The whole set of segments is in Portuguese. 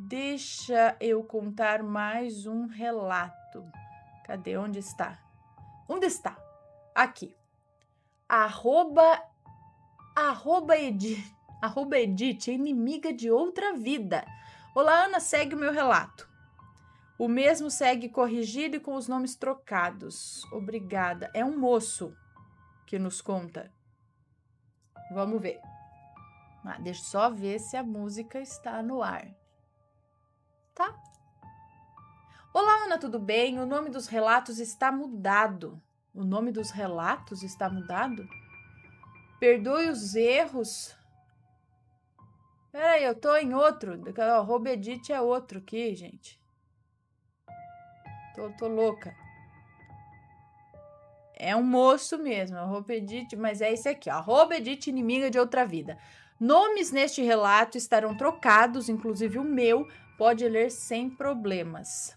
Deixa eu contar mais um relato. Cadê? Onde está? Onde está? Aqui. Arroba Edith, inimiga de outra vida. Olá, Ana, segue o meu relato. O mesmo segue corrigido e com os nomes trocados. Obrigada. É um moço que nos conta. Vamos ver. Deixa eu só ver se a música está no ar. Tá? Olá, Ana, tudo bem? O nome dos relatos está mudado. O nome dos relatos está mudado? Perdoe os erros. Peraí, eu tô em outro. Arroba Edith é outro aqui, gente. Tô louca. É um moço mesmo, arroba Edith, mas é esse aqui, ó, arroba Edith, inimiga de outra vida. Nomes neste relato estarão trocados, inclusive o meu, pode ler sem problemas.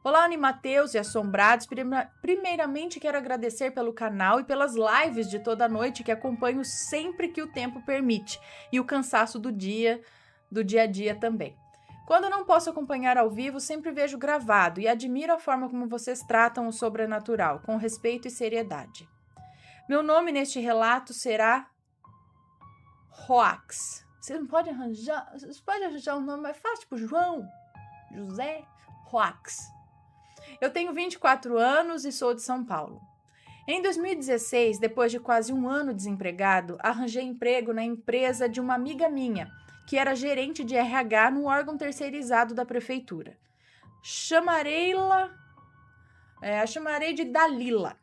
Olá, Animateus e assombrados. Primeiramente, quero agradecer pelo canal e pelas lives de toda a noite que acompanho sempre que o tempo permite e o cansaço do dia a dia também. Quando não posso acompanhar ao vivo, sempre vejo gravado e admiro a forma como vocês tratam o sobrenatural, com respeito e seriedade. Meu nome neste relato será Roax. Vocês podem arranjar um nome mais fácil, tipo João, José, Roax. Eu tenho 24 anos e sou de São Paulo. Em 2016, depois de quase um ano desempregado, arranjei emprego na empresa de uma amiga minha, que era gerente de RH no órgão terceirizado da prefeitura. Chamarei de Dalila.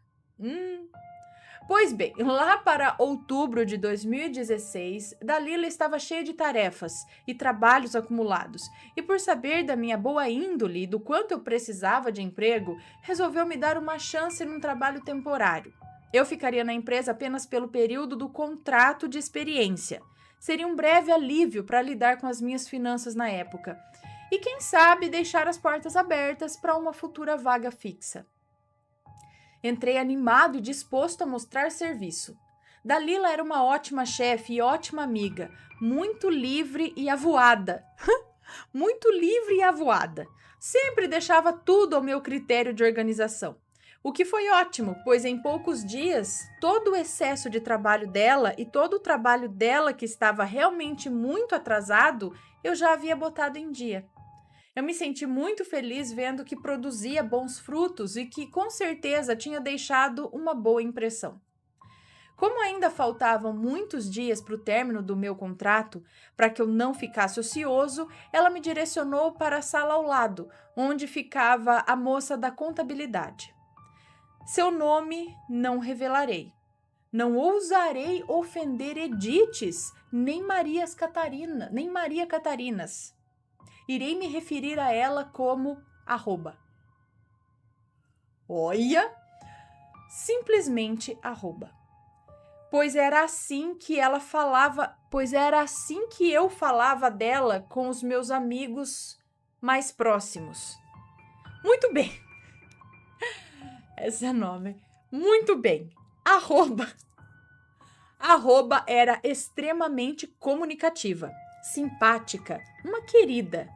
Pois bem, lá para outubro de 2016, Dalila estava cheia de tarefas e trabalhos acumulados, e por saber da minha boa índole e do quanto eu precisava de emprego, resolveu me dar uma chance num trabalho temporário. Eu ficaria na empresa apenas pelo período do contrato de experiência. Seria um breve alívio para lidar com as minhas finanças na época. E quem sabe deixar as portas abertas para uma futura vaga fixa. Entrei animado e disposto a mostrar serviço. Dalila era uma ótima chefe e ótima amiga, muito livre e avoada. Muito livre e avoada. Sempre deixava tudo ao meu critério de organização. O que foi ótimo, pois em poucos dias, todo o excesso de trabalho dela e todo o trabalho dela que estava realmente muito atrasado, eu já havia botado em dia. Eu me senti muito feliz vendo que produzia bons frutos e que, com certeza, tinha deixado uma boa impressão. Como ainda faltavam muitos dias para o término do meu contrato, para que eu não ficasse ocioso, ela me direcionou para a sala ao lado, onde ficava a moça da contabilidade. Seu nome não revelarei. Não ousarei ofender Edites, nem Maria Catarinas. Irei me referir a ela como arroba. Olha! Simplesmente arroba. Pois era assim que eu falava dela com os meus amigos mais próximos. Muito bem. Esse é o nome. Muito bem. Arroba era extremamente comunicativa, simpática, uma querida.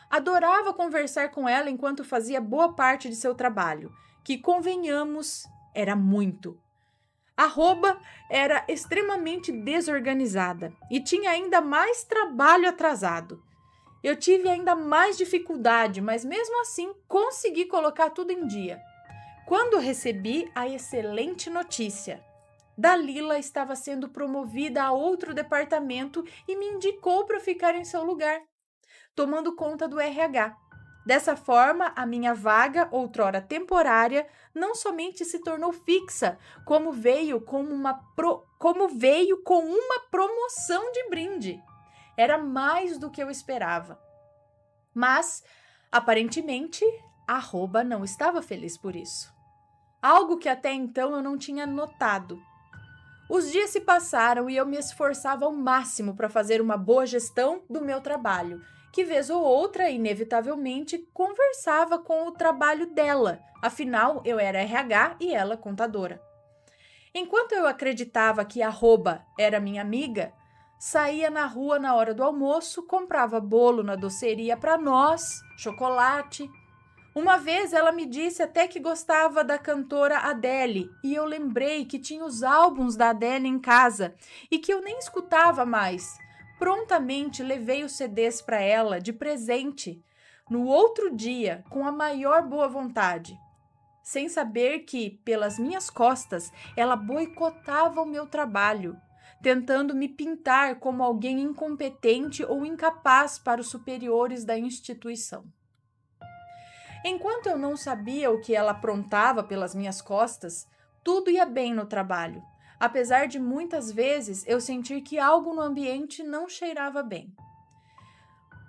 Adorava conversar com ela enquanto fazia boa parte de seu trabalho, que, convenhamos, era muito. Arroba era extremamente desorganizada e tinha ainda mais trabalho atrasado. Eu tive ainda mais dificuldade, mas mesmo assim consegui colocar tudo em dia. Quando recebi a excelente notícia, Dalila estava sendo promovida a outro departamento e me indicou para ficar em seu lugar, tomando conta do RH. Dessa forma, a minha vaga, outrora temporária, não somente se tornou fixa, como veio com uma promoção de brinde. Era mais do que eu esperava. Mas, aparentemente, arroba não estava feliz por isso. Algo que até então eu não tinha notado. Os dias se passaram e eu me esforçava ao máximo para fazer uma boa gestão do meu trabalho, que vez ou outra, inevitavelmente, conversava com o trabalho dela. Afinal, eu era RH e ela contadora. Enquanto eu acreditava que arroba era minha amiga, Saía na rua na hora do almoço, comprava bolo na doceria para nós, chocolate. Uma vez ela me disse até que gostava da cantora Adele e eu lembrei que tinha os álbuns da Adele em casa e que eu nem escutava mais. Prontamente levei os CDs para ela de presente no outro dia com a maior boa vontade, sem saber que, pelas minhas costas, ela boicotava o meu trabalho, tentando me pintar como alguém incompetente ou incapaz para os superiores da instituição. Enquanto eu não sabia o que ela aprontava pelas minhas costas, tudo ia bem no trabalho, apesar de muitas vezes eu sentir que algo no ambiente não cheirava bem.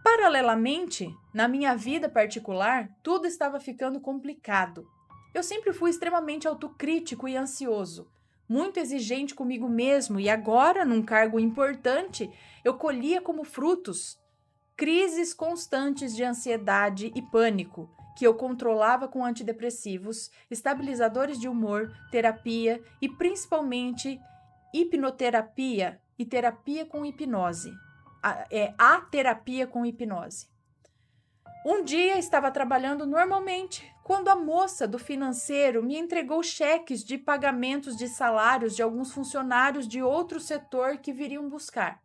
Paralelamente, na minha vida particular, tudo estava ficando complicado. Eu sempre fui extremamente autocrítico e ansioso, muito exigente comigo mesmo e agora, num cargo importante, eu colhia como frutos crises constantes de ansiedade e pânico, que eu controlava com antidepressivos, estabilizadores de humor, terapia e principalmente hipnoterapia e terapia com hipnose. A terapia com hipnose. Um dia estava trabalhando normalmente quando a moça do financeiro me entregou cheques de pagamentos de salários de alguns funcionários de outro setor que viriam buscar.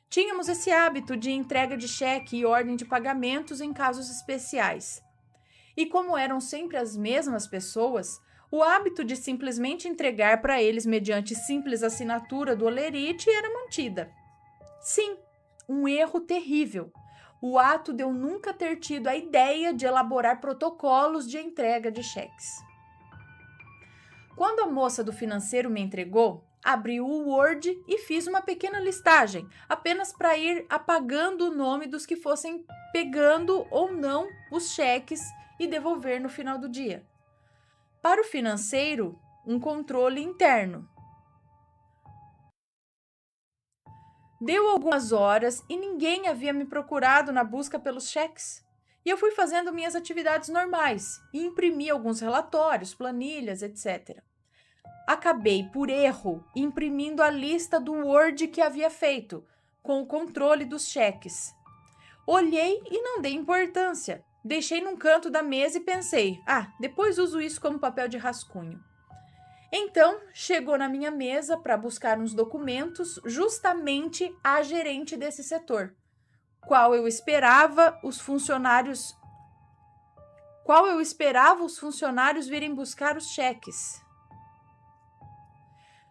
Tínhamos esse hábito de entrega de cheque e ordem de pagamentos em casos especiais. E como eram sempre as mesmas pessoas, o hábito de simplesmente entregar para eles mediante simples assinatura do holerite era mantida. Sim, um erro terrível. O ato de eu nunca ter tido a ideia de elaborar protocolos de entrega de cheques. Quando a moça do financeiro me entregou, abri o Word e fiz uma pequena listagem, apenas para ir apagando o nome dos que fossem pegando ou não os cheques e devolver no final do dia. Para o financeiro, um controle interno. Deu algumas horas e ninguém havia me procurado na busca pelos cheques. E eu fui fazendo minhas atividades normais e imprimi alguns relatórios, planilhas, etc. Acabei, por erro, imprimindo a lista do Word que havia feito, com o controle dos cheques. Olhei e não dei importância. Deixei num canto da mesa e pensei, depois uso isso como papel de rascunho. Então, chegou na minha mesa para buscar uns documentos justamente a gerente desse setor, qual eu esperava os funcionários virem buscar os cheques.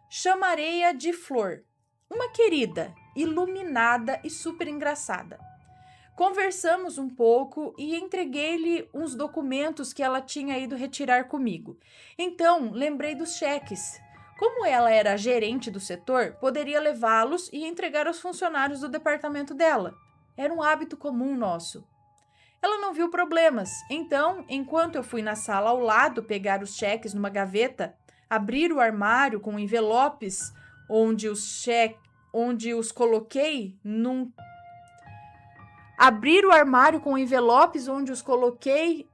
Chamarei-a de Flor, uma querida, iluminada e super engraçada. Conversamos um pouco e entreguei-lhe uns documentos que ela tinha ido retirar comigo. Então, lembrei dos cheques. Como ela era a gerente do setor, poderia levá-los e entregar aos funcionários do departamento dela. Era um hábito comum nosso. Ela não viu problemas, então, enquanto eu fui na sala ao lado pegar os cheques numa gaveta, abrir o armário com envelopes onde os coloquei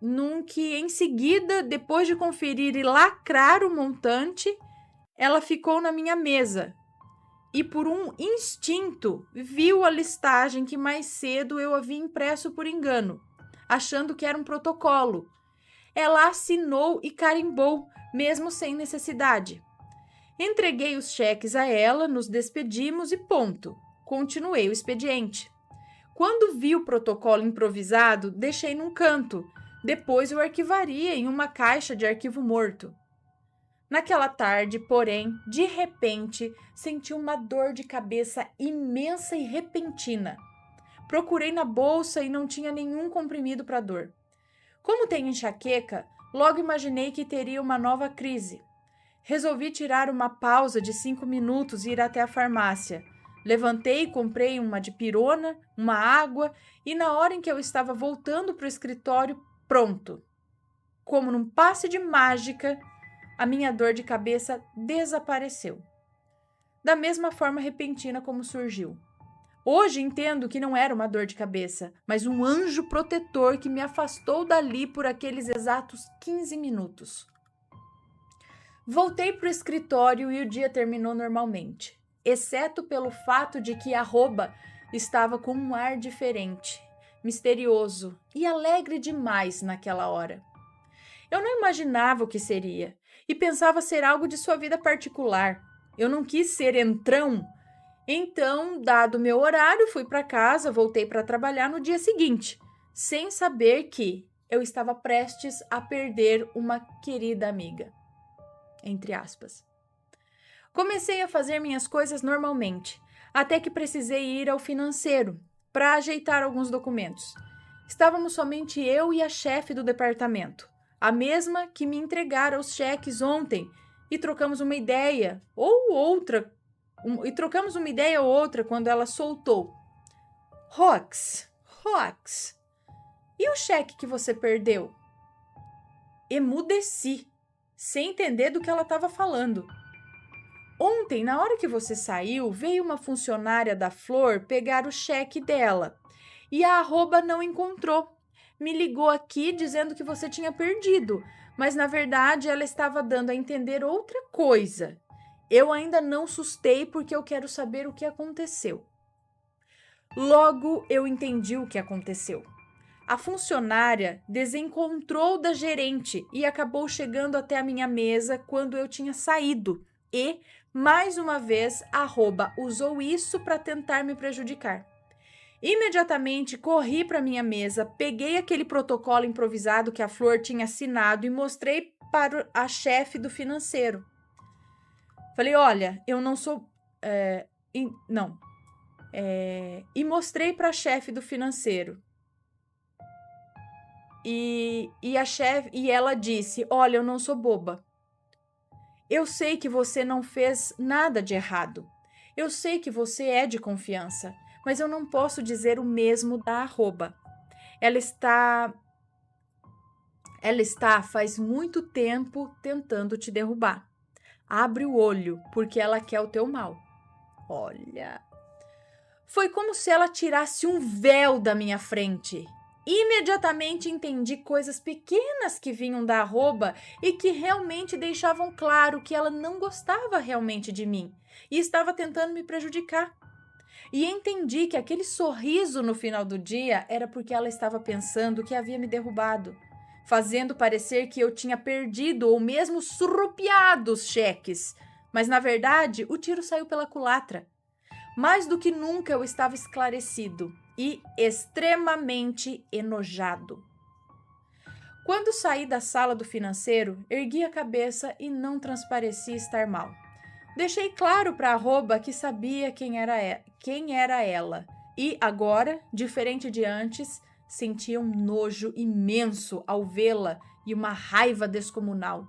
num que em seguida, depois de conferir e lacrar o montante, ela ficou na minha mesa. E por um instinto, viu a listagem que mais cedo eu havia impresso por engano, achando que era um protocolo. Ela assinou e carimbou, mesmo sem necessidade. Entreguei os cheques a ela, nos despedimos e ponto. Continuei o expediente. Quando vi o protocolo improvisado, deixei num canto. Depois eu arquivaria em uma caixa de arquivo morto. Naquela tarde, porém, de repente, senti uma dor de cabeça imensa e repentina. Procurei na bolsa e não tinha nenhum comprimido para dor. Como tenho enxaqueca, logo imaginei que teria uma nova crise. Resolvi tirar uma pausa de 5 minutos e ir até a farmácia. Levantei e comprei uma dipirona, uma água e na hora em que eu estava voltando para o escritório, pronto. Como num passe de mágica, a minha dor de cabeça desapareceu. Da mesma forma repentina como surgiu. Hoje entendo que não era uma dor de cabeça, mas um anjo protetor que me afastou dali por aqueles exatos 15 minutos. Voltei para o escritório e o dia terminou normalmente. exceto pelo fato de que arroba estava com um ar diferente, misterioso e alegre demais naquela hora. Eu não imaginava o que seria e pensava ser algo de sua vida particular. Eu não quis ser entrão. Então, dado meu horário, fui para casa, voltei para trabalhar no dia seguinte, sem saber que eu estava prestes a perder uma querida amiga. Entre aspas. Comecei a fazer minhas coisas normalmente, até que precisei ir ao financeiro para ajeitar alguns documentos. Estávamos somente eu e a chefe do departamento, a mesma que me entregara os cheques ontem, e trocamos uma ideia ou outra quando ela soltou. Rox, e o cheque que você perdeu? Emudeci, sem entender do que ela estava falando. Ontem, na hora que você saiu, veio uma funcionária da Flor pegar o cheque dela e a arroba não encontrou. Me ligou aqui dizendo que você tinha perdido, mas na verdade ela estava dando a entender outra coisa. Eu ainda não sustei porque eu quero saber o que aconteceu. Logo eu entendi o que aconteceu. A funcionária desencontrou da gerente e acabou chegando até a minha mesa quando eu tinha saído e, mais uma vez, a arroba usou isso para tentar me prejudicar. Imediatamente corri para minha mesa, peguei aquele protocolo improvisado que a Flor tinha assinado e mostrei para a chefe do financeiro. Falei, olha, eu não sou... E mostrei para a chefe do financeiro. E ela disse, olha, eu não sou boba. Eu sei que você não fez nada de errado. Eu sei que você é de confiança, mas eu não posso dizer o mesmo da arroba. Ela está faz muito tempo tentando te derrubar. Abre o olho, porque ela quer o teu mal. Olha... Foi como se ela tirasse um véu da minha frente. Imediatamente entendi coisas pequenas que vinham da arroba e que realmente deixavam claro que ela não gostava realmente de mim e estava tentando me prejudicar. E entendi que aquele sorriso no final do dia era porque ela estava pensando que havia me derrubado, fazendo parecer que eu tinha perdido ou mesmo surrupiado os cheques. Mas, na verdade, o tiro saiu pela culatra. Mais do que nunca eu estava esclarecido e extremamente enojado. Quando saí da sala do financeiro, ergui a cabeça e não transpareci estar mal. Deixei claro para a arroba que sabia quem era ela e agora, diferente de antes, sentia um nojo imenso ao vê-la e uma raiva descomunal.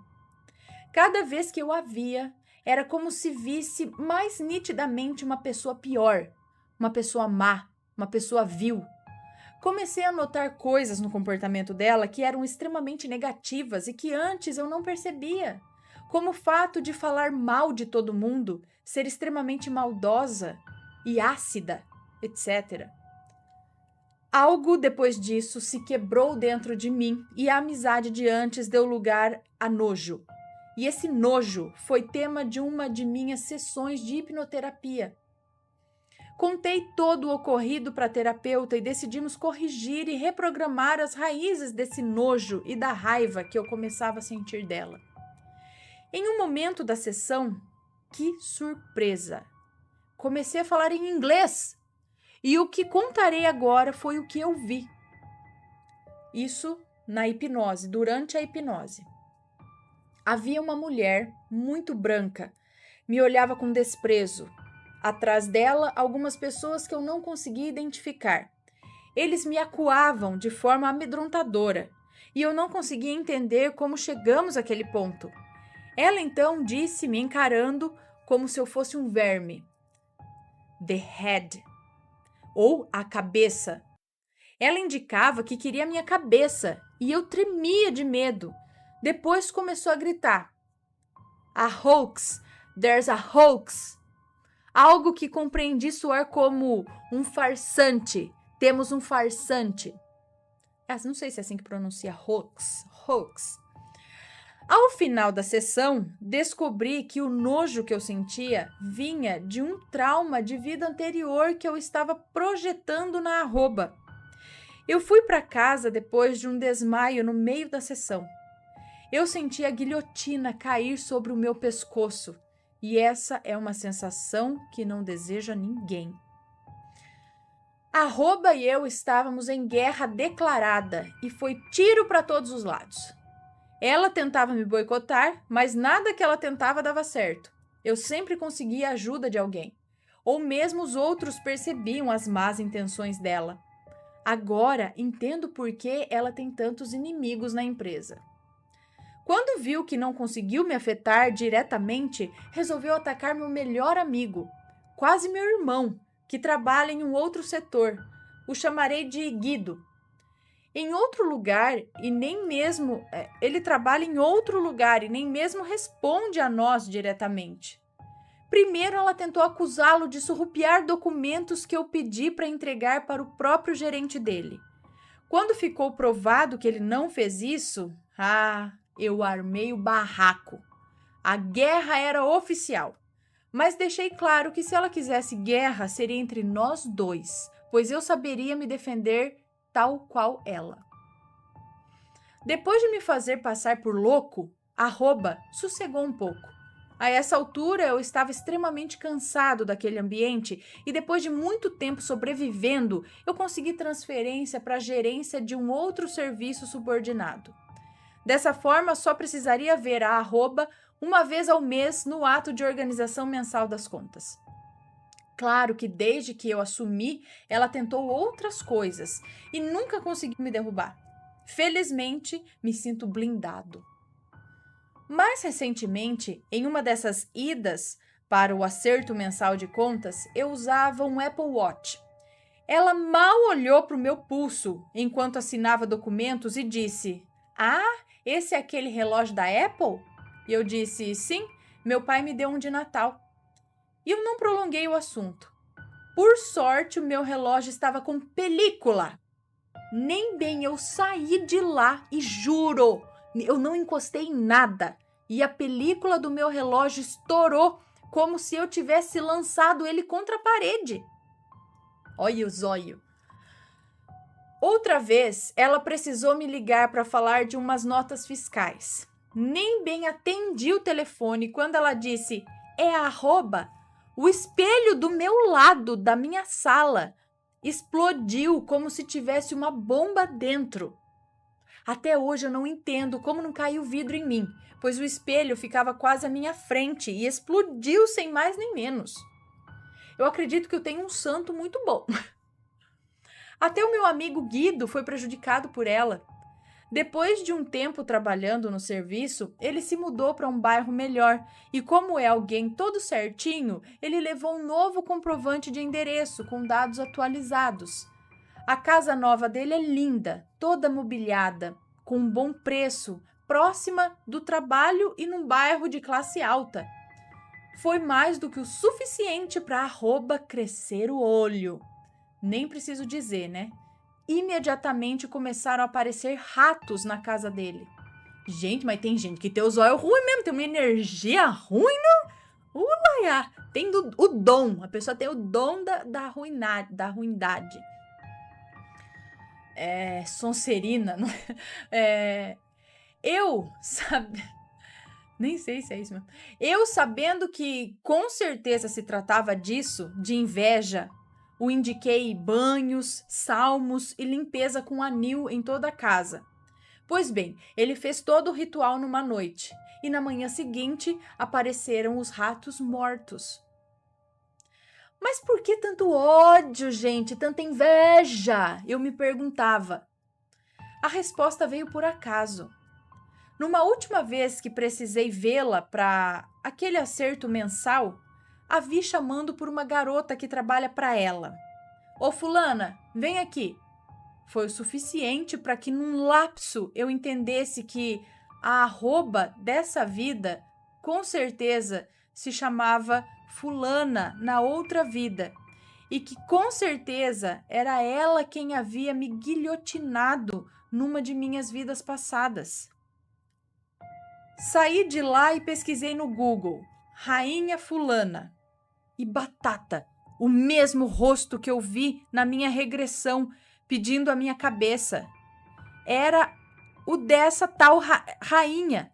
Cada vez que eu a via, era como se visse mais nitidamente uma pessoa pior, uma pessoa má, uma pessoa vil. Comecei a notar coisas no comportamento dela que eram extremamente negativas e que antes eu não percebia, como o fato de falar mal de todo mundo, ser extremamente maldosa e ácida, etc. Algo depois disso se quebrou dentro de mim e a amizade de antes deu lugar a nojo. E esse nojo foi tema de uma de minhas sessões de hipnoterapia. Contei todo o ocorrido para a terapeuta e decidimos corrigir e reprogramar as raízes desse nojo e da raiva que eu começava a sentir dela. Em um momento da sessão, que surpresa! Comecei a falar em inglês e o que contarei agora foi o que eu vi. Isso na hipnose, durante a hipnose. Havia uma mulher muito branca, me olhava com desprezo. Atrás dela, algumas pessoas que eu não conseguia identificar. Eles me acuavam de forma amedrontadora e eu não conseguia entender como chegamos àquele ponto. Ela então disse, me encarando como se eu fosse um verme. The head, ou a cabeça. Ela indicava que queria minha cabeça e eu tremia de medo. Depois começou a gritar. A hoax, there's a hoax. Algo que compreendi soar como um farsante. Temos um farsante. Não sei se é assim que pronuncia hoax. Ao final da sessão, descobri que o nojo que eu sentia vinha de um trauma de vida anterior que eu estava projetando na arroba. Eu fui para casa depois de um desmaio no meio da sessão. Eu senti a guilhotina cair sobre o meu pescoço, e essa é uma sensação que não deseja ninguém. A arroba e eu estávamos em guerra declarada e foi tiro para todos os lados. Ela tentava me boicotar, mas nada que ela tentava dava certo. Eu sempre conseguia a ajuda de alguém. Ou mesmo os outros percebiam as más intenções dela. Agora entendo por que ela tem tantos inimigos na empresa. Quando viu que não conseguiu me afetar diretamente, resolveu atacar meu melhor amigo, quase meu irmão, que trabalha em um outro setor. O chamarei de Guido. Em outro lugar e nem mesmo ele trabalha em outro lugar e nem mesmo responde a nós diretamente. Primeiro ela tentou acusá-lo de surrupiar documentos que eu pedi para entregar para o próprio gerente dele. Quando ficou provado que ele não fez isso, eu armei o barraco. A guerra era oficial. Mas deixei claro que se ela quisesse guerra, seria entre nós dois, pois eu saberia me defender tal qual ela. Depois de me fazer passar por louco, a arroba sossegou um pouco. A essa altura eu estava extremamente cansado daquele ambiente e depois de muito tempo sobrevivendo, eu consegui transferência para a gerência de um outro serviço subordinado. Dessa forma, só precisaria ver a arroba uma vez ao mês no ato de organização mensal das contas. Claro que desde que eu assumi, ela tentou outras coisas e nunca conseguiu me derrubar. Felizmente, me sinto blindado. Mais recentemente, em uma dessas idas para o acerto mensal de contas, eu usava um Apple Watch. Ela mal olhou para o meu pulso enquanto assinava documentos e disse: esse é aquele relógio da Apple? E eu disse: sim, meu pai me deu um de Natal. E eu não prolonguei o assunto. Por sorte, o meu relógio estava com película. Nem bem eu saí de lá e juro, eu não encostei em nada. E a película do meu relógio estourou como se eu tivesse lançado ele contra a parede. Olha o zóio. Outra vez, ela precisou me ligar para falar de umas notas fiscais. Nem bem atendi o telefone quando ela disse: é a arroba. O espelho do meu lado, da minha sala, explodiu como se tivesse uma bomba dentro. Até hoje eu não entendo como não caiu vidro em mim, pois o espelho ficava quase à minha frente e explodiu sem mais nem menos. Eu acredito que eu tenho um santo muito bom. Até o meu amigo Guido foi prejudicado por ela. Depois de um tempo trabalhando no serviço, ele se mudou para um bairro melhor e, como é alguém todo certinho, ele levou um novo comprovante de endereço com dados atualizados. A casa nova dele é linda, toda mobiliada, com um bom preço, próxima do trabalho e num bairro de classe alta. Foi mais do que o suficiente para a arroba crescer o olho. Nem preciso dizer, né? Imediatamente começaram a aparecer ratos na casa dele. Gente, mas tem gente que tem o zóio ruim mesmo, tem uma energia ruim, não? Ulaiá, tem o dom, a pessoa tem o dom da ruindade. Sonserina, não eu, sabe, nem sei se é isso mesmo. Eu, sabendo que com certeza se tratava disso, de inveja, o indiquei banhos, salmos e limpeza com anil em toda a casa. Pois bem, ele fez todo o ritual numa noite, e na manhã seguinte apareceram os ratos mortos. Mas por que tanto ódio, gente? Tanta inveja? Eu me perguntava. A resposta veio por acaso. Numa última vez que precisei vê-la para aquele acerto mensal, a vi chamando por uma garota que trabalha para ela. Ô fulana, vem aqui. Foi o suficiente para que num lapso eu entendesse que a arroba dessa vida com certeza se chamava fulana na outra vida e que com certeza era ela quem havia me guilhotinado numa de minhas vidas passadas. Saí de lá e pesquisei no Google, Rainha Fulana. E batata, o mesmo rosto que eu vi na minha regressão, pedindo a minha cabeça. Era o dessa tal rainha.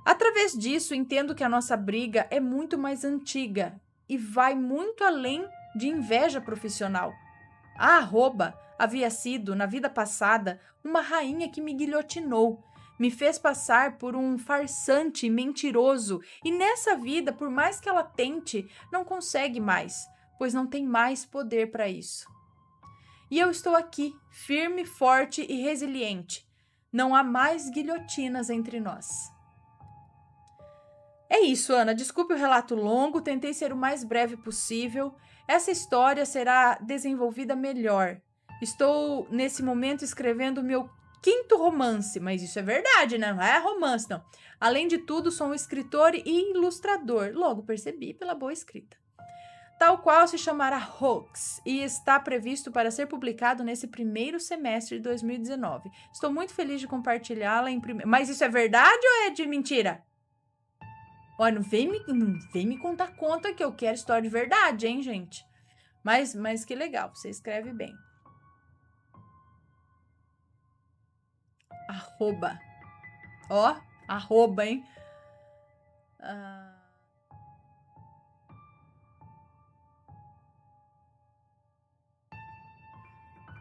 Através disso, entendo que a nossa briga é muito mais antiga e vai muito além de inveja profissional. A arroba havia sido, na vida passada, uma rainha que me guilhotinou, me fez passar por um farsante mentiroso e nessa vida, por mais que ela tente, não consegue mais, pois não tem mais poder para isso. E eu estou aqui, firme, forte e resiliente. Não há mais guilhotinas entre nós. É isso, Ana. Desculpe o relato longo, tentei ser o mais breve possível. Essa história será desenvolvida melhor. Estou, nesse momento, escrevendo o meu 5º romance, mas isso é verdade, né? Não é romance, não. Além de tudo, sou um escritor e ilustrador. Logo percebi pela boa escrita. Tal qual se chamará Hoax e está previsto para ser publicado nesse primeiro semestre de 2019. Estou muito feliz de compartilhá-la em primeiro... Mas isso é verdade ou é de mentira? Olha, não vem me contar conta que eu quero história de verdade, hein, gente? Mas que legal, você escreve bem. Arroba. Ó, arroba, hein?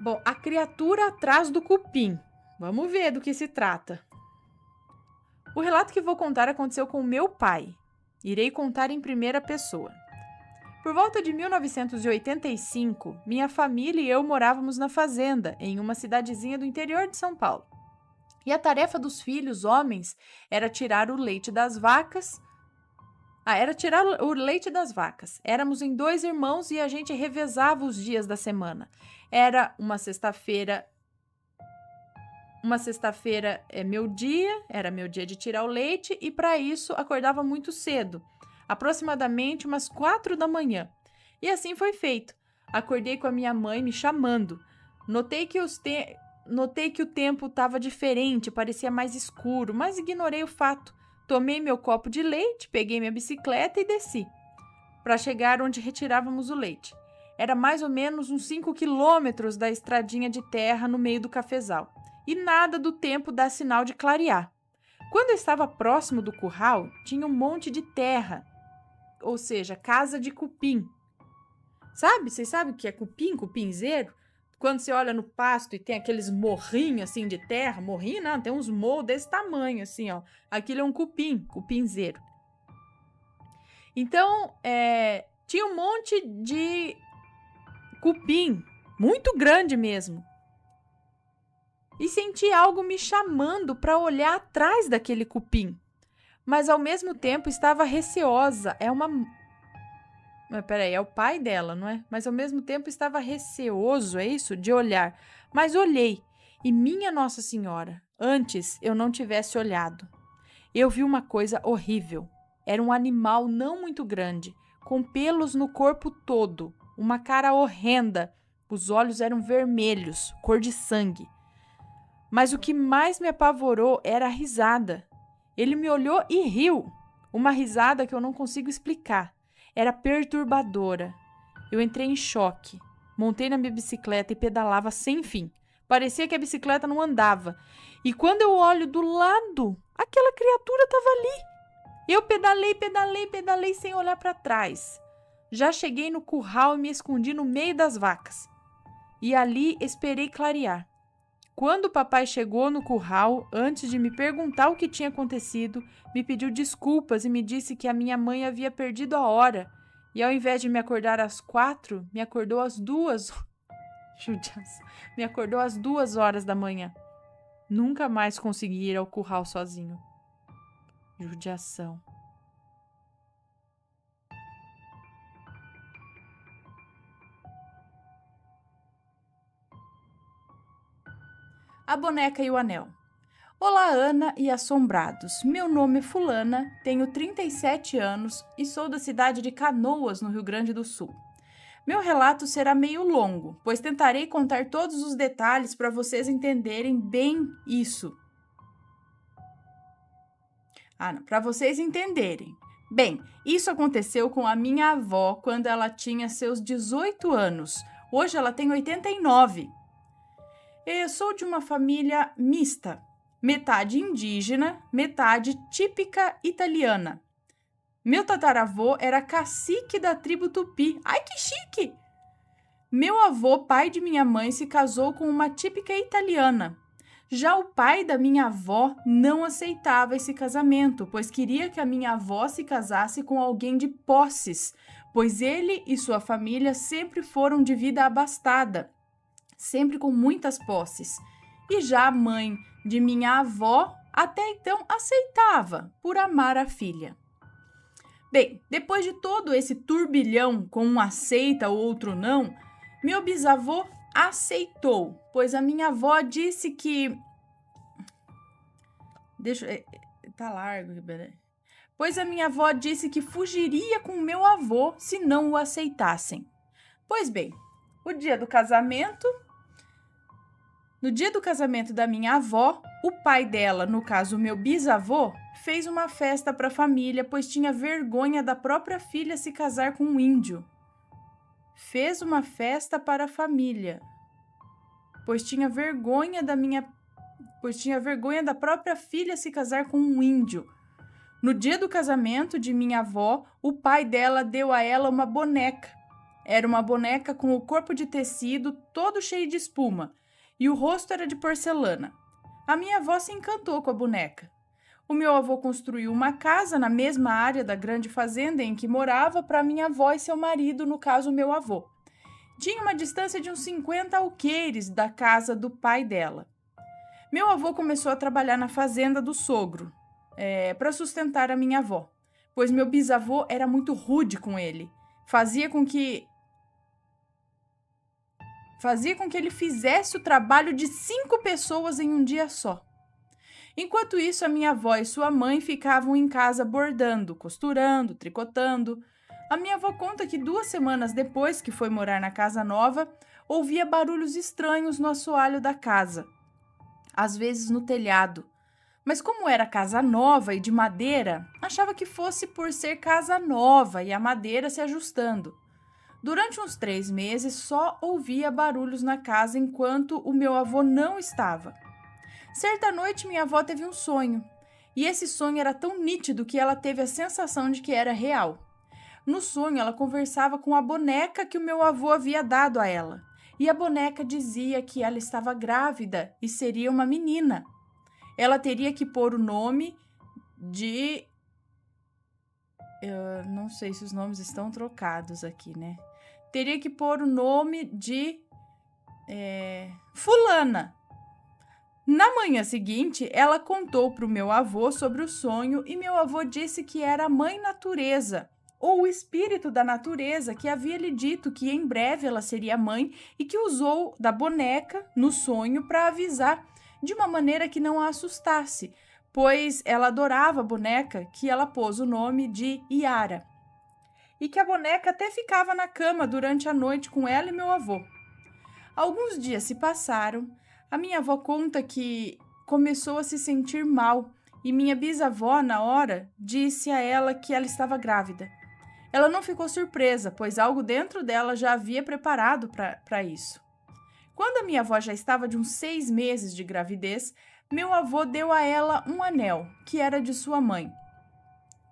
Bom, a criatura atrás do cupim. Vamos ver do que se trata. O relato que vou contar aconteceu com meu pai. Irei contar em primeira pessoa. Por volta de 1985, minha família e eu morávamos na fazenda, em uma cidadezinha do interior de São Paulo. E a tarefa dos filhos homens era tirar o leite das vacas. Éramos em 2 irmãos e a gente revezava os dias da semana. Era uma sexta-feira era meu dia de tirar o leite e para isso acordava muito cedo, aproximadamente umas 4 da manhã. E assim foi feito. Acordei com a minha mãe me chamando. Notei que o tempo estava diferente, parecia mais escuro, mas ignorei o fato. Tomei meu copo de leite, peguei minha bicicleta e desci, para chegar onde retirávamos o leite. Era mais ou menos uns 5 quilômetros da estradinha de terra no meio do cafezal. E nada do tempo dá sinal de clarear. Quando eu estava próximo do curral, tinha um monte de terra, ou seja, casa de cupim. Vocês sabem o que é cupim, cupinzeiro? Quando você olha no pasto e tem aqueles morrinhos assim de terra, morrinho não, tem uns morros desse tamanho assim, ó. Aquilo é um cupinzeiro. Então, tinha um monte de cupim, muito grande mesmo. E senti algo me chamando para olhar atrás daquele cupim. Mas ao mesmo tempo estava receosa. É o pai dela, não é? Mas ao mesmo tempo estava receoso, é isso? De olhar. Mas olhei. E minha Nossa Senhora, antes eu não tivesse olhado. Eu vi uma coisa horrível. Era um animal não muito grande, com pelos no corpo todo, uma cara horrenda. Os olhos eram vermelhos, cor de sangue. Mas o que mais me apavorou era a risada. Ele me olhou e riu. Uma risada que eu não consigo explicar. Era perturbadora. Eu entrei em choque. Montei na minha bicicleta e pedalava sem fim. Parecia que a bicicleta não andava. E quando eu olho do lado, aquela criatura estava ali. Eu pedalei sem olhar para trás. Já cheguei no curral e me escondi no meio das vacas. E ali esperei clarear. Quando o papai chegou no curral, antes de me perguntar o que tinha acontecido, me pediu desculpas e me disse que a minha mãe havia perdido a hora. E ao invés de me acordar às 4, me acordou às 2. Me acordou às 2 horas da manhã. Nunca mais consegui ir ao curral sozinho. Judiação. A boneca e o anel. Olá, Ana e assombrados. Meu nome é Fulana, tenho 37 anos e sou da cidade de Canoas, no Rio Grande do Sul. Meu relato será meio longo, pois tentarei contar todos os detalhes para vocês entenderem bem isso. Para vocês entenderem. Bem, isso aconteceu com a minha avó quando ela tinha seus 18 anos. Hoje ela tem 89. Eu sou de uma família mista, metade indígena, metade típica italiana. Meu tataravô era cacique da tribo Tupi. Ai, que chique! Meu avô, pai de minha mãe, se casou com uma típica italiana. Já o pai da minha avó não aceitava esse casamento, pois queria que a minha avó se casasse com alguém de posses, pois ele e sua família sempre foram de vida abastada, sempre com muitas posses. E já a mãe de minha avó até então aceitava, por amar a filha. Bem, depois de todo esse turbilhão com um aceita ou outro não, meu bisavô aceitou, pois a minha avó disse que... Tá largo, pois a minha avó disse que fugiria com meu avô se não o aceitassem. Pois bem, no dia do casamento da minha avó, o pai dela, no caso o meu bisavô, fez uma festa para a família, pois tinha vergonha da própria filha se casar com um índio. Fez uma festa para a família, pois tinha vergonha da própria filha se casar com um índio. No dia do casamento de minha avó, o pai dela deu a ela uma boneca. Era uma boneca com o corpo de tecido todo cheio de espuma e o rosto era de porcelana. A minha avó se encantou com a boneca. O meu avô construiu uma casa na mesma área da grande fazenda em que morava para minha avó e seu marido, no caso meu avô. Tinha uma distância de uns 50 alqueires da casa do pai dela. Meu avô começou a trabalhar na fazenda do sogro, para sustentar a minha avó, pois meu bisavô era muito rude com ele. Fazia com que ele fizesse o trabalho de 5 pessoas em um dia só. Enquanto isso, a minha avó e sua mãe ficavam em casa bordando, costurando, tricotando. A minha avó conta que 2 semanas depois que foi morar na casa nova, ouvia barulhos estranhos no assoalho da casa, às vezes no telhado. Mas como era casa nova e de madeira, achava que fosse por ser casa nova e a madeira se ajustando. Durante uns 3 meses, só ouvia barulhos na casa enquanto o meu avô não estava. Certa noite, minha avó teve um sonho, e esse sonho era tão nítido que ela teve a sensação de que era real. No sonho, ela conversava com a boneca que o meu avô havia dado a ela, e a boneca dizia que ela estava grávida e seria uma menina. Ela teria que pôr o nome de... Eu não sei se os nomes estão trocados aqui, né? Teria que pôr o nome de Fulana. Na manhã seguinte, ela contou para o meu avô sobre o sonho e meu avô disse que era a mãe natureza, ou o espírito da natureza, que havia lhe dito que em breve ela seria mãe e que usou da boneca no sonho para avisar de uma maneira que não a assustasse, pois ela adorava a boneca, que ela pôs o nome de Yara, e que a boneca até ficava na cama durante a noite com ela e meu avô. Alguns dias se passaram. A minha avó conta que começou a se sentir mal e minha bisavó, na hora, disse a ela que ela estava grávida. Ela não ficou surpresa, pois algo dentro dela já havia preparado para isso. Quando a minha avó já estava de uns 6 meses de gravidez, meu avô deu a ela um anel, que era de sua mãe,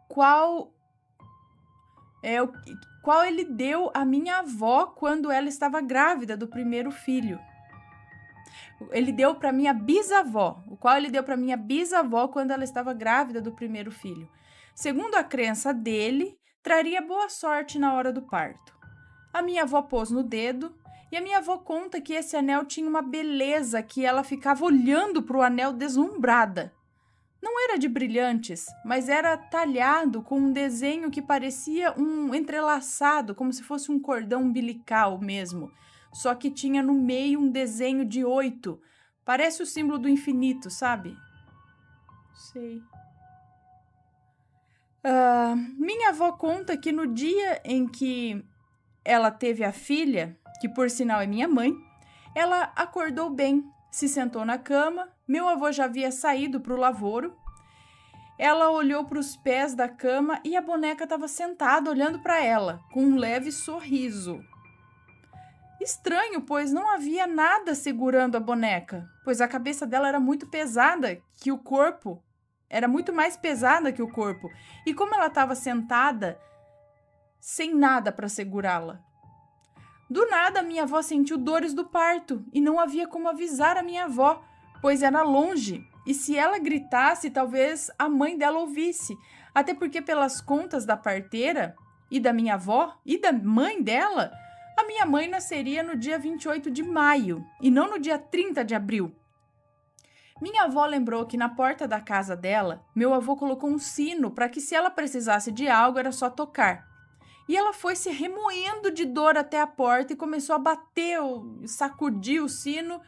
qual ele deu à minha avó quando ela estava grávida do primeiro filho. Ele deu para minha bisavó, o qual ele deu para minha bisavó quando ela estava grávida do primeiro filho. Segundo a crença dele, traria boa sorte na hora do parto. A minha avó pôs no dedo e a minha avó conta que esse anel tinha uma beleza que ela ficava olhando para o anel deslumbrada. Não era de brilhantes, mas era talhado com um desenho que parecia um entrelaçado, como se fosse um cordão umbilical mesmo. Só que tinha no meio um desenho de 8. Parece o símbolo do infinito, sabe? Sei. Minha avó conta que no dia em que ela teve a filha, que por sinal é minha mãe, ela acordou bem, se sentou na cama, meu avô já havia saído para o lavoro Ela olhou para os pés da cama e a boneca estava sentada olhando para ela, com um leve sorriso. Estranho, pois não havia nada segurando a boneca, pois a cabeça dela era muito pesada que o corpo, era muito mais pesada que o corpo, e como ela estava sentada, sem nada para segurá-la. Do nada, minha avó sentiu dores do parto e não havia como avisar a minha avó, pois era longe, e se ela gritasse, talvez a mãe dela ouvisse, até porque pelas contas da parteira e da minha avó e da mãe dela, a minha mãe nasceria no dia 28 de maio e não no dia 30 de abril. Minha avó lembrou que na porta da casa dela, meu avô colocou um sino para que se ela precisasse de algo era só tocar. E ela foi se remoendo de dor até a porta e começou a bater, sacudir o sino.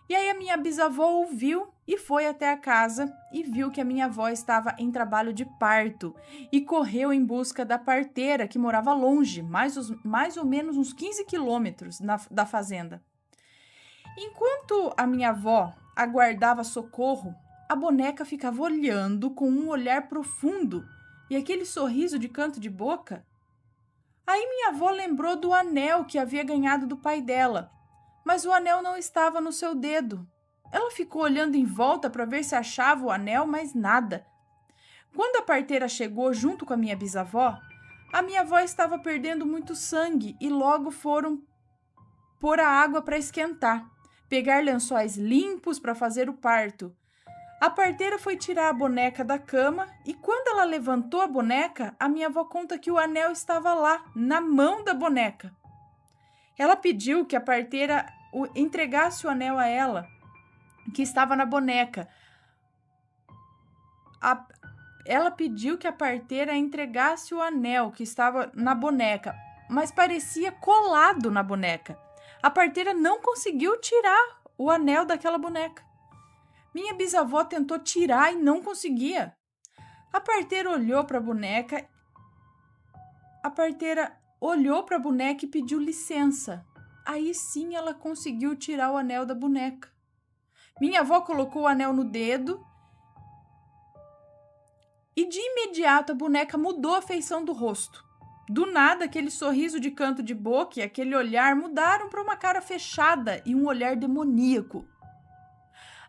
E aí a minha bisavó ouviu e foi até a casa e viu que a minha avó estava em trabalho de parto e correu em busca da parteira que morava longe, mais ou menos uns 15 quilômetros da fazenda. Enquanto a minha avó aguardava socorro, a boneca ficava olhando com um olhar profundo e aquele sorriso de canto de boca. Aí minha avó lembrou do anel que havia ganhado do pai dela, mas o anel não estava no seu dedo. Ela ficou olhando em volta para ver se achava o anel, mas nada. Quando a parteira chegou junto com a minha bisavó, a minha avó estava perdendo muito sangue e logo foram pôr a água para esquentar, pegar lençóis limpos para fazer o parto. A parteira foi tirar a boneca da cama e quando ela levantou a boneca, a minha avó conta que o anel estava lá, na mão da boneca. Ela pediu que a parteira entregasse o anel a ela, que estava na boneca. Ela pediu que a parteira entregasse o anel que estava na boneca, mas parecia colado na boneca. A parteira não conseguiu tirar o anel daquela boneca. Minha bisavó tentou tirar e não conseguia. A parteira olhou para a boneca. E pediu licença. Aí sim ela conseguiu tirar o anel da boneca. Minha avó colocou o anel no dedo e de imediato a boneca mudou a feição do rosto. Do nada, aquele sorriso de canto de boca e aquele olhar mudaram para uma cara fechada e um olhar demoníaco.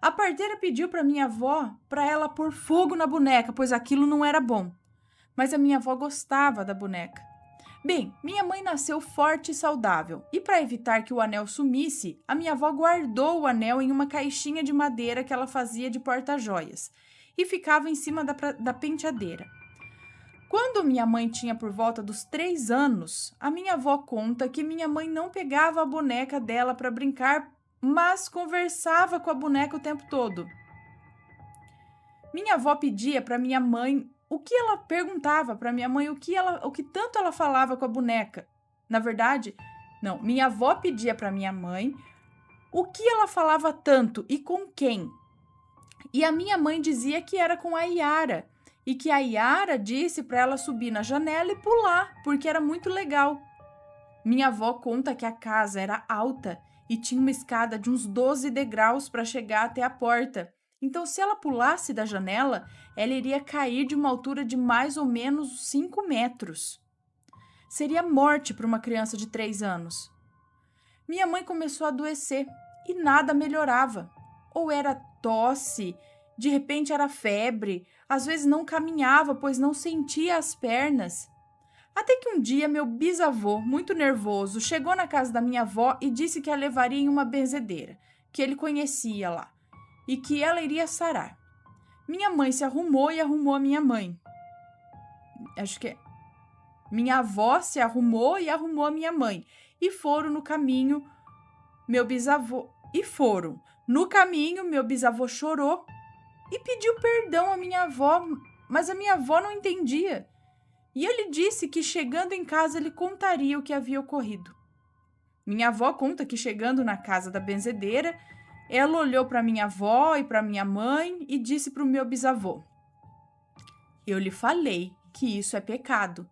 A parteira pediu para minha avó para ela pôr fogo na boneca, pois aquilo não era bom. Mas a minha avó gostava da boneca. Bem, minha mãe nasceu forte e saudável, e para evitar que o anel sumisse, a minha avó guardou o anel em uma caixinha de madeira que ela fazia de porta-joias, e ficava em cima da penteadeira. Quando minha mãe tinha por volta dos 3 anos, a minha avó conta que minha mãe não pegava a boneca dela para brincar, mas conversava com a boneca o tempo todo. Minha avó pedia para minha mãe o que ela perguntava para minha mãe, o que tanto ela falava com a boneca. Na verdade, não, minha avó pedia para minha mãe o que ela falava tanto e com quem. E a minha mãe dizia que era com a Yara, e que a Yara disse para ela subir na janela e pular, porque era muito legal. Minha avó conta que a casa era alta e tinha uma escada de uns 12 degraus para chegar até a porta. Então, se ela pulasse da janela, ela iria cair de uma altura de mais ou menos 5 metros. Seria morte para uma criança de 3 anos. Minha mãe começou a adoecer e nada melhorava. Ou era tosse, de repente era febre, às vezes não caminhava, pois não sentia as pernas. Até que um dia meu bisavô, muito nervoso, chegou na casa da minha avó e disse que a levaria em uma benzedeira, que ele conhecia lá, e que ela iria sarar. Minha mãe se arrumou e arrumou a minha mãe. Minha avó se arrumou e arrumou a minha mãe. E foram no caminho, meu bisavô... No caminho, meu bisavô chorou e pediu perdão à minha avó, mas a minha avó não entendia. E ele disse que chegando em casa ele contaria o que havia ocorrido. Minha avó conta que chegando na casa da benzedeira, ela olhou para minha avó e para minha mãe e disse para o meu bisavô: "Eu lhe falei que isso é pecado,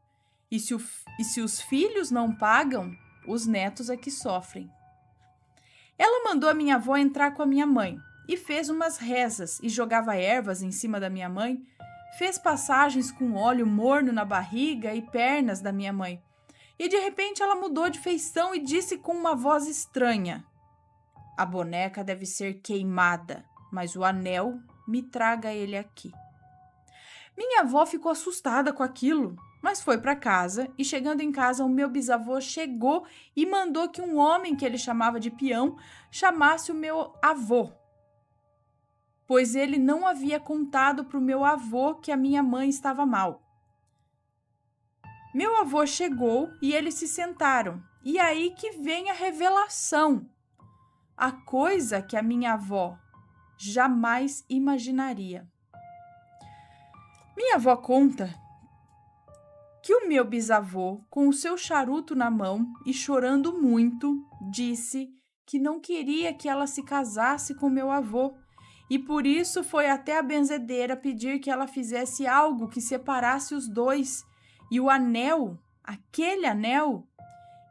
e se os filhos não pagam, os netos é que sofrem." Ela mandou a minha avó entrar com a minha mãe e fez umas rezas e jogava ervas em cima da minha mãe fez passagens com óleo morno na barriga e pernas da minha mãe. E de repente ela mudou de feição e disse com uma voz estranha: "A boneca deve ser queimada, mas o anel, me traga ele aqui." Minha avó ficou assustada com aquilo, mas foi para casa e, chegando em casa, o meu bisavô chegou e mandou que um homem que ele chamava de peão chamasse o meu avô, pois ele não havia contado para o meu avô que a minha mãe estava mal. Meu avô chegou e eles se sentaram, e aí que vem a revelação, a coisa que a minha avó jamais imaginaria. Minha avó conta que o meu bisavô, com o seu charuto na mão e chorando muito, disse que não queria que ela se casasse com meu avô e por isso foi até a benzedeira pedir que ela fizesse algo que separasse os dois. E o anel, aquele anel,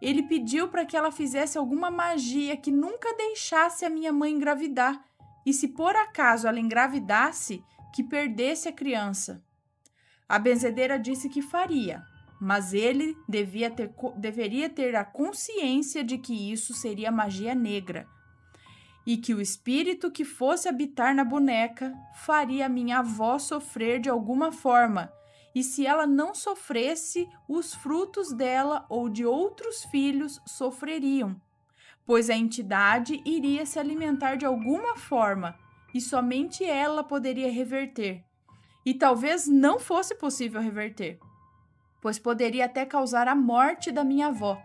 ele pediu para que ela fizesse alguma magia que nunca deixasse a minha mãe engravidar e, se por acaso ela engravidasse, que perdesse a criança. A benzedeira disse que faria, mas ele deveria ter a consciência de que isso seria magia negra e que o espírito que fosse habitar na boneca faria minha avó sofrer de alguma forma, e se ela não sofresse, os frutos dela ou de outros filhos sofreriam, pois a entidade iria se alimentar de alguma forma e somente ela poderia reverter. E talvez não fosse possível reverter, pois poderia até causar a morte da minha avó.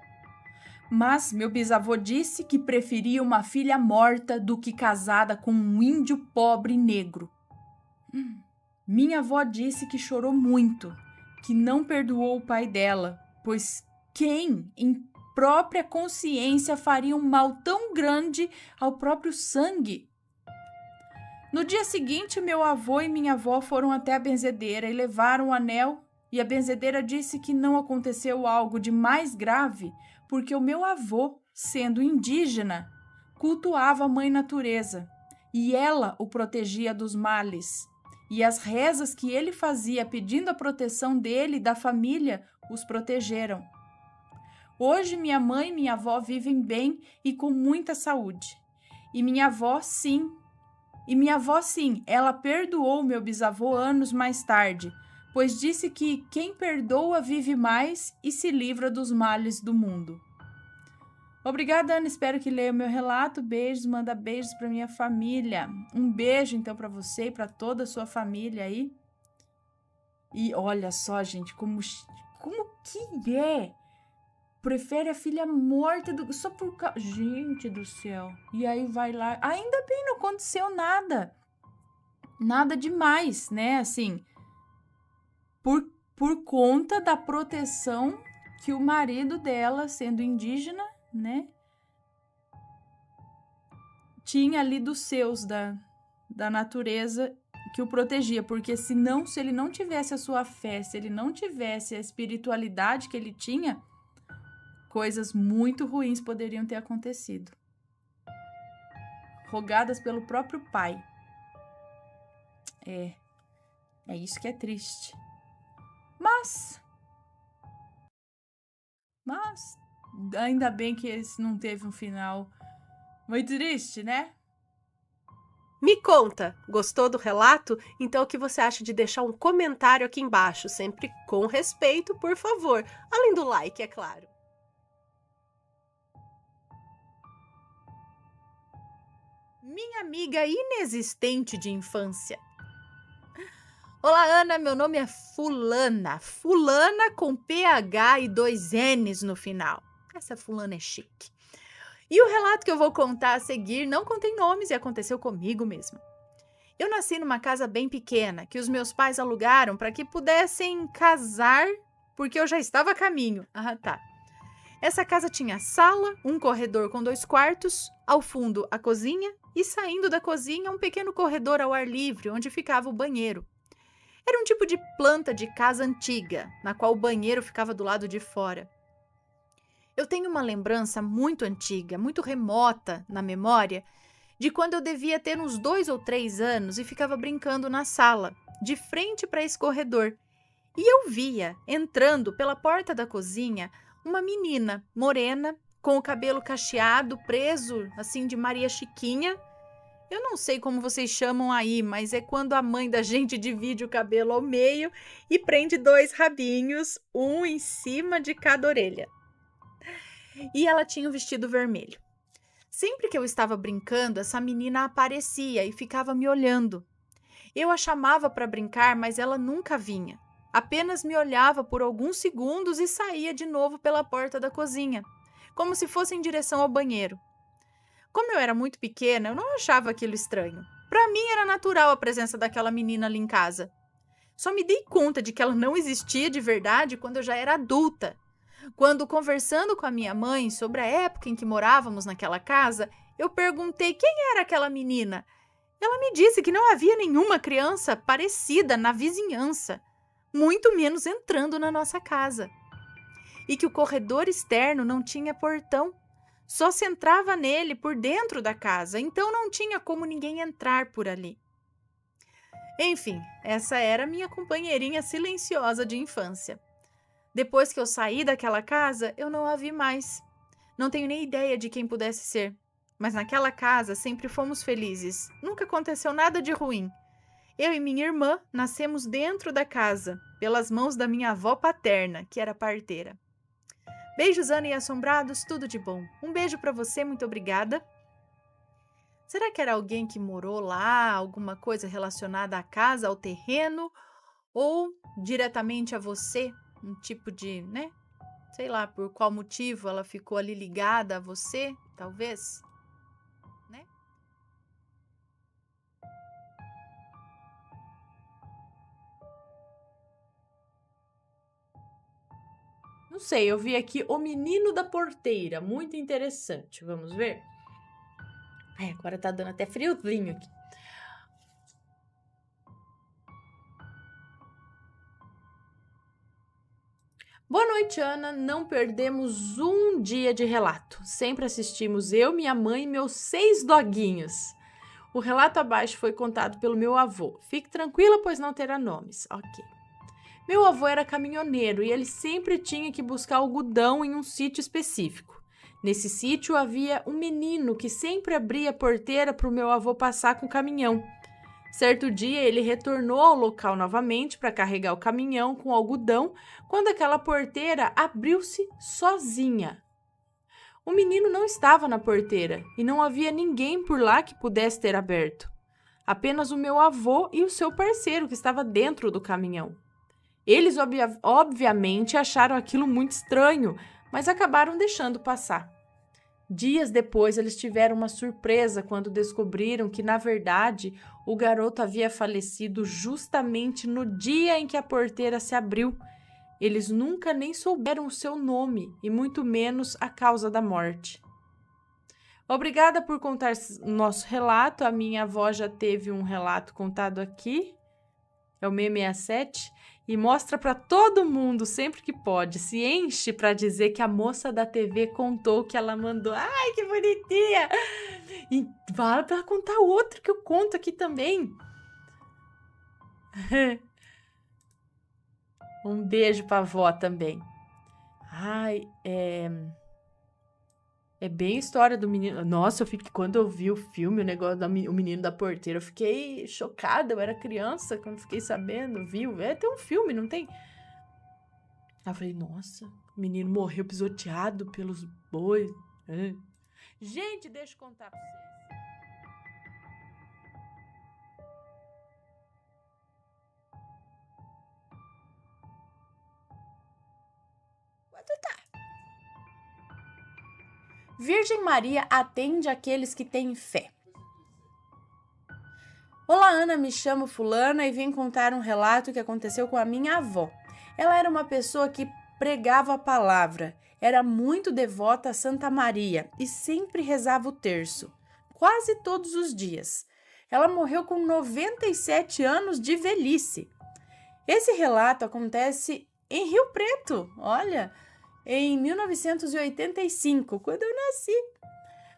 Mas meu bisavô disse que preferia uma filha morta do que casada com um índio pobre negro. Minha avó disse que chorou muito, que não perdoou o pai dela, pois quem, em própria consciência, faria um mal tão grande ao próprio sangue? No dia seguinte, meu avô e minha avó foram até a benzedeira e levaram o anel, e a benzedeira disse que não aconteceu algo de mais grave, porque o meu avô, sendo indígena, cultuava a mãe natureza, e ela o protegia dos males, e as rezas que ele fazia pedindo a proteção dele e da família os protegeram. Hoje minha mãe e minha avó vivem bem e com muita saúde, e minha avó sim, ela perdoou meu bisavô anos mais tarde, pois disse que quem perdoa vive mais e se livra dos males do mundo. Obrigada, Ana. Espero que leia o meu relato. Beijos, manda beijos para minha família. Um beijo, então, para você e para toda a sua família aí. E olha só, gente, como que é? Prefere a filha morta só por causa... Gente do céu. E aí vai lá... Ainda bem, não aconteceu nada. Nada demais, né? Assim, por conta da proteção que o marido dela, sendo indígena, né? Tinha ali dos seus, da natureza que o protegia. Porque se ele não tivesse a sua fé, se ele não tivesse a espiritualidade que ele tinha... coisas muito ruins poderiam ter acontecido. Rogadas pelo próprio pai. É isso que é triste. Mas ainda bem que esse não teve um final muito triste, né? Me conta, gostou do relato? Então o que você acha de deixar um comentário aqui embaixo, sempre com respeito, por favor. Além do like, é claro. Minha amiga inexistente de infância. Olá, Ana, meu nome é Fulana. Fulana com PH e 2 N's no final. Essa fulana é chique. E o relato que eu vou contar a seguir não contém nomes e aconteceu comigo mesmo. Eu nasci numa casa bem pequena que os meus pais alugaram para que pudessem casar, porque eu já estava a caminho. Ah, tá. Essa casa tinha sala, um corredor com 2 quartos, ao fundo a cozinha e saindo da cozinha um pequeno corredor ao ar livre onde ficava o banheiro. Era um tipo de planta de casa antiga, na qual o banheiro ficava do lado de fora. Eu tenho uma lembrança muito antiga, muito remota na memória, de quando eu devia ter uns 2 ou 3 anos e ficava brincando na sala. de frente para esse corredor. E eu via, entrando pela porta da cozinha, uma menina morena, com o cabelo cacheado, preso, assim, de Maria Chiquinha. Eu não sei como vocês chamam aí, mas é quando a mãe da gente divide o cabelo ao meio e prende 2 rabinhos, um em cima de cada orelha. E ela tinha um vestido vermelho. Sempre que eu estava brincando, essa menina aparecia e ficava me olhando. Eu a chamava para brincar, mas ela nunca vinha. Apenas me olhava por alguns segundos e saía de novo pela porta da cozinha, como se fosse em direção ao banheiro. Como eu era muito pequena, eu não achava aquilo estranho. Para mim era natural a presença daquela menina ali em casa. Só me dei conta de que ela não existia de verdade quando eu já era adulta. Quando, conversando com a minha mãe sobre a época em que morávamos naquela casa, eu perguntei quem era aquela menina. Ela me disse que não havia nenhuma criança parecida na vizinhança, muito menos entrando na nossa casa. E que o corredor externo não tinha portão. Só se entrava nele por dentro da casa, então não tinha como ninguém entrar por ali. Enfim, essa era minha companheirinha silenciosa de infância. Depois que eu saí daquela casa, eu não a vi mais. Não tenho nem ideia de quem pudesse ser. Mas naquela casa sempre fomos felizes. Nunca aconteceu nada de ruim. Eu e minha irmã nascemos dentro da casa, pelas mãos da minha avó paterna, que era parteira. Beijos, Ana e Assombrados, tudo de bom. Um beijo para você, muito obrigada. Será que era alguém que morou lá, alguma coisa relacionada à casa, ao terreno, ou diretamente a você? Um tipo de, né? Sei lá, por qual motivo ela ficou ali ligada a você, talvez, né? Não sei, eu vi aqui O Menino da Porteira, muito interessante. Vamos ver? Ai, agora tá dando até friozinho aqui. Boa noite, Ana. Não perdemos um dia de relato. Sempre assistimos eu, minha mãe e meus 6 doguinhos. O relato abaixo foi contado pelo meu avô. Fique tranquila, pois não terá nomes. Ok. Meu avô era caminhoneiro e ele sempre tinha que buscar algodão em um sítio específico. Nesse sítio havia um menino que sempre abria a porteira para o meu avô passar com o caminhão. Certo dia ele retornou ao local novamente para carregar o caminhão com algodão quando aquela porteira abriu-se sozinha. O menino não estava na porteira e não havia ninguém por lá que pudesse ter aberto. Apenas o meu avô e o seu parceiro que estava dentro do caminhão. Eles, obviamente, acharam aquilo muito estranho, mas acabaram deixando passar. Dias depois, eles tiveram uma surpresa quando descobriram que, na verdade, o garoto havia falecido justamente no dia em que a porteira se abriu. Eles nunca nem souberam o seu nome e muito menos a causa da morte. Obrigada por contar nosso relato. A minha avó já teve um relato contado aqui. É o 667. E mostra para todo mundo sempre que pode. Se enche para dizer que a moça da TV contou que ela mandou. Ai, que bonitinha! E vai para contar outro que eu conto aqui também. Um beijo para a avó também. Ai, é bem a história do menino. Nossa, quando eu vi o filme, o negócio do menino da porteira, eu fiquei chocada. Eu era criança quando fiquei sabendo, viu? Tem um filme, não tem? Aí eu falei, nossa, o menino morreu pisoteado pelos bois. Gente, deixa eu contar pra vocês. Quanto tá? Virgem Maria atende aqueles que têm fé. Olá, Ana, me chamo Fulana e vim contar um relato que aconteceu com a minha avó. Ela era uma pessoa que pregava a palavra, era muito devota a Santa Maria e sempre rezava o terço, quase todos os dias. Ela morreu com 97 anos de velhice. Esse relato acontece em Rio Preto, olha, em 1985, quando eu nasci.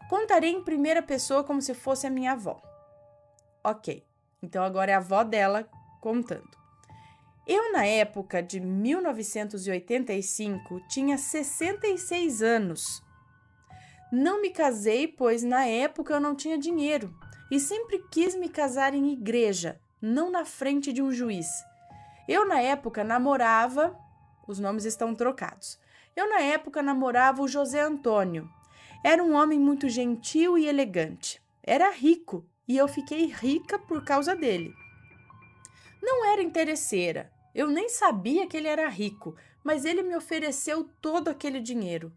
Contarei em primeira pessoa como se fosse a minha avó. Ok, então agora é a avó dela contando. Eu, na época de 1985, tinha 66 anos. Não me casei, pois na época eu não tinha dinheiro e sempre quis me casar em igreja, não na frente de um juiz. Eu, na época, namorava... Os nomes estão trocados. Eu, na época, namorava o José Antônio. Era um homem muito gentil e elegante. Era rico e eu fiquei rica por causa dele. Não era interesseira. Eu nem sabia que ele era rico, mas ele me ofereceu todo aquele dinheiro.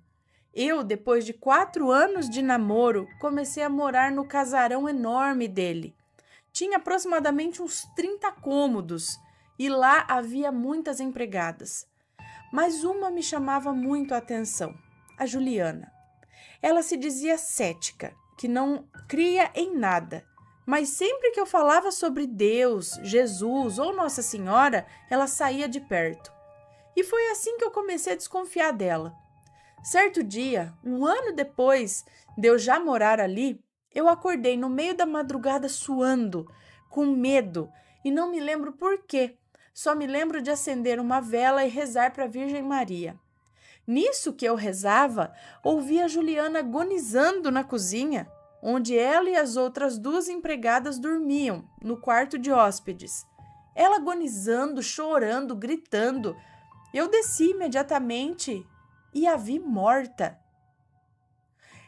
Eu, depois de 4 anos de namoro, comecei a morar no casarão enorme dele. Tinha aproximadamente uns 30 cômodos e lá havia muitas empregadas. Mas uma me chamava muito a atenção, a Juliana. Ela se dizia cética, que não cria em nada. Mas sempre que eu falava sobre Deus, Jesus ou Nossa Senhora, ela saía de perto. E foi assim que eu comecei a desconfiar dela. Certo dia, 1 ano depois de eu já morar ali, eu acordei no meio da madrugada suando, com medo, e não me lembro por quê. Só me lembro de acender uma vela e rezar para a Virgem Maria. Nisso que eu rezava, ouvi a Juliana agonizando na cozinha, onde ela e as outras 2 empregadas dormiam, no quarto de hóspedes. Ela agonizando, chorando, gritando. Eu desci imediatamente e a vi morta.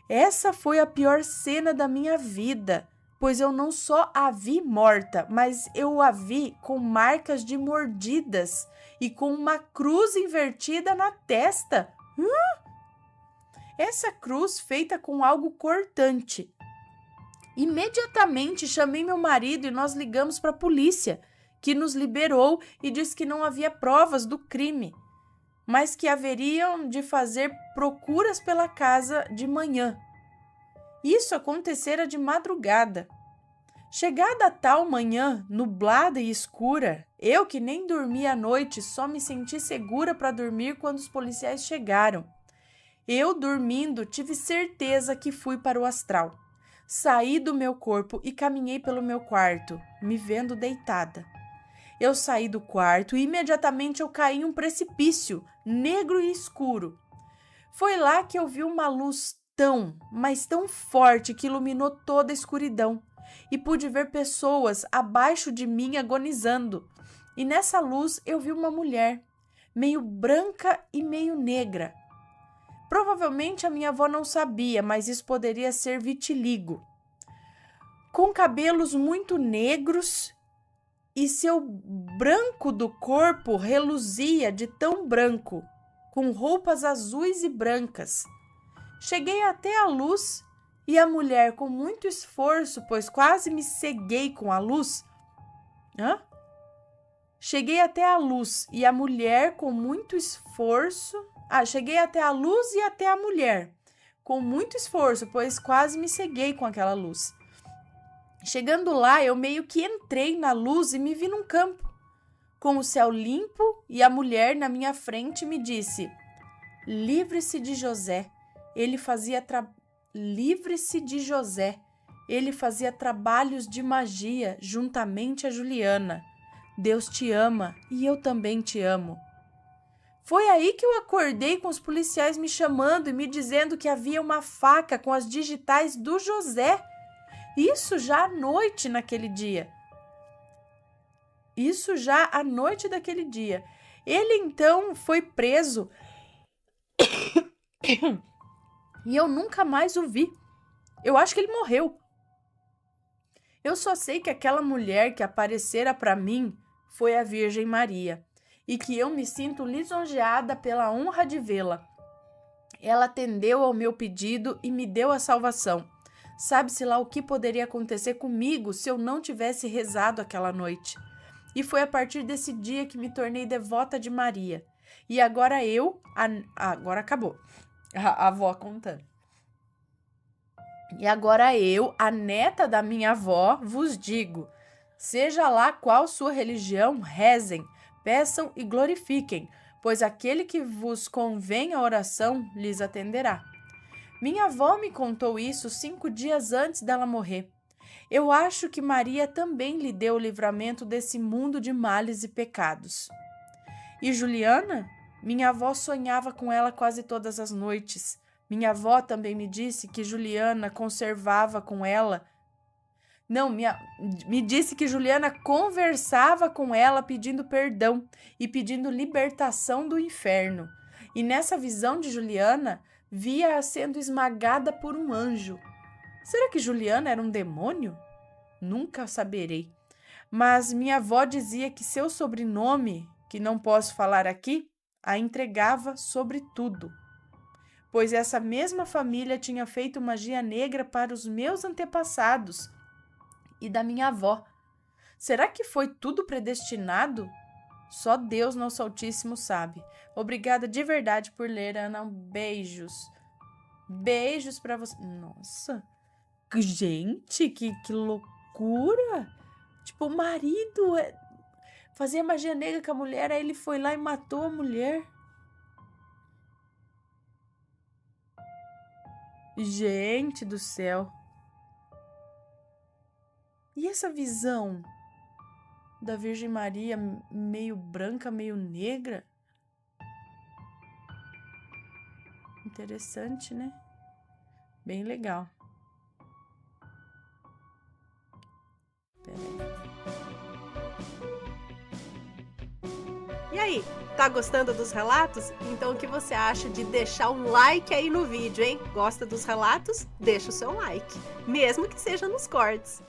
Essa foi a pior cena da minha vida, pois eu não só a vi morta, mas eu a vi com marcas de mordidas e com uma cruz invertida na testa. Essa cruz feita com algo cortante. Imediatamente chamei meu marido e nós ligamos para a polícia, que nos liberou e disse que não havia provas do crime, mas que haveriam de fazer procuras pela casa de manhã. Isso acontecera de madrugada. Chegada a tal manhã, nublada e escura, eu que nem dormi à noite, só me senti segura para dormir quando os policiais chegaram. Eu, dormindo, tive certeza que fui para o astral. Saí do meu corpo e caminhei pelo meu quarto, me vendo deitada. Eu saí do quarto e imediatamente eu caí em um precipício, negro e escuro. Foi lá que eu vi uma luz tão, mas tão forte que iluminou toda a escuridão e pude ver pessoas abaixo de mim agonizando. E nessa luz eu vi uma mulher, meio branca e meio negra. Provavelmente a minha avó não sabia, mas isso poderia ser vitiligo. Com cabelos muito negros e seu branco do corpo reluzia de tão branco, com roupas azuis e brancas. Cheguei até a luz e a mulher, com muito esforço, pois quase me ceguei com a luz. Cheguei até a luz e a mulher, com muito esforço... cheguei até a luz e até a mulher, com muito esforço, pois quase me ceguei com aquela luz. Chegando lá, eu meio que entrei na luz e me vi num campo, com o céu limpo, e a mulher na minha frente me disse: livre-se de José. Livre-se de José. Ele fazia trabalhos de magia juntamente a Juliana. Deus te ama e eu também te amo. Foi aí que eu acordei com os policiais me chamando e me dizendo que havia uma faca com as digitais do José. Isso já à noite naquele dia. Isso já à noite daquele dia. Ele então foi preso e eu nunca mais o vi. Eu acho que ele morreu. Eu só sei que aquela mulher que aparecera para mim foi a Virgem Maria e que eu me sinto lisonjeada pela honra de vê-la. Ela atendeu ao meu pedido e me deu a salvação. Sabe-se lá o que poderia acontecer comigo se eu não tivesse rezado aquela noite. E foi a partir desse dia que me tornei devota de Maria. E agora agora acabou. A avó contando. E agora eu, a neta da minha avó, vos digo: seja lá qual sua religião, rezem, peçam e glorifiquem, pois aquele que vos convém a oração lhes atenderá. Minha avó me contou isso 5 dias antes dela morrer. Eu acho que Maria também lhe deu o livramento desse mundo de males e pecados. E Juliana? Minha avó sonhava com ela quase todas as noites. Minha avó também me disse que Juliana conservava com ela. Não, me disse que Juliana conversava com ela pedindo perdão e pedindo libertação do inferno. E nessa visão de Juliana, via-a sendo esmagada por um anjo. Será que Juliana era um demônio? Nunca saberei. Mas minha avó dizia que seu sobrenome, que não posso falar aqui, a entregava sobre tudo. Pois essa mesma família tinha feito magia negra para os meus antepassados e da minha avó. Será que foi tudo predestinado? Só Deus, nosso Altíssimo, sabe. Obrigada de verdade por ler, Ana. Beijos. Beijos para você. Nossa, gente, que loucura. Tipo, o marido fazia magia negra com a mulher, aí ele foi lá e matou a mulher. Gente do céu. E essa visão da Virgem Maria meio branca, meio negra? Interessante, né? Bem legal. Peraí. E aí, tá gostando dos relatos? Então o que você acha de deixar um like aí no vídeo, hein? Gosta dos relatos? Deixa o seu like, mesmo que seja nos cortes.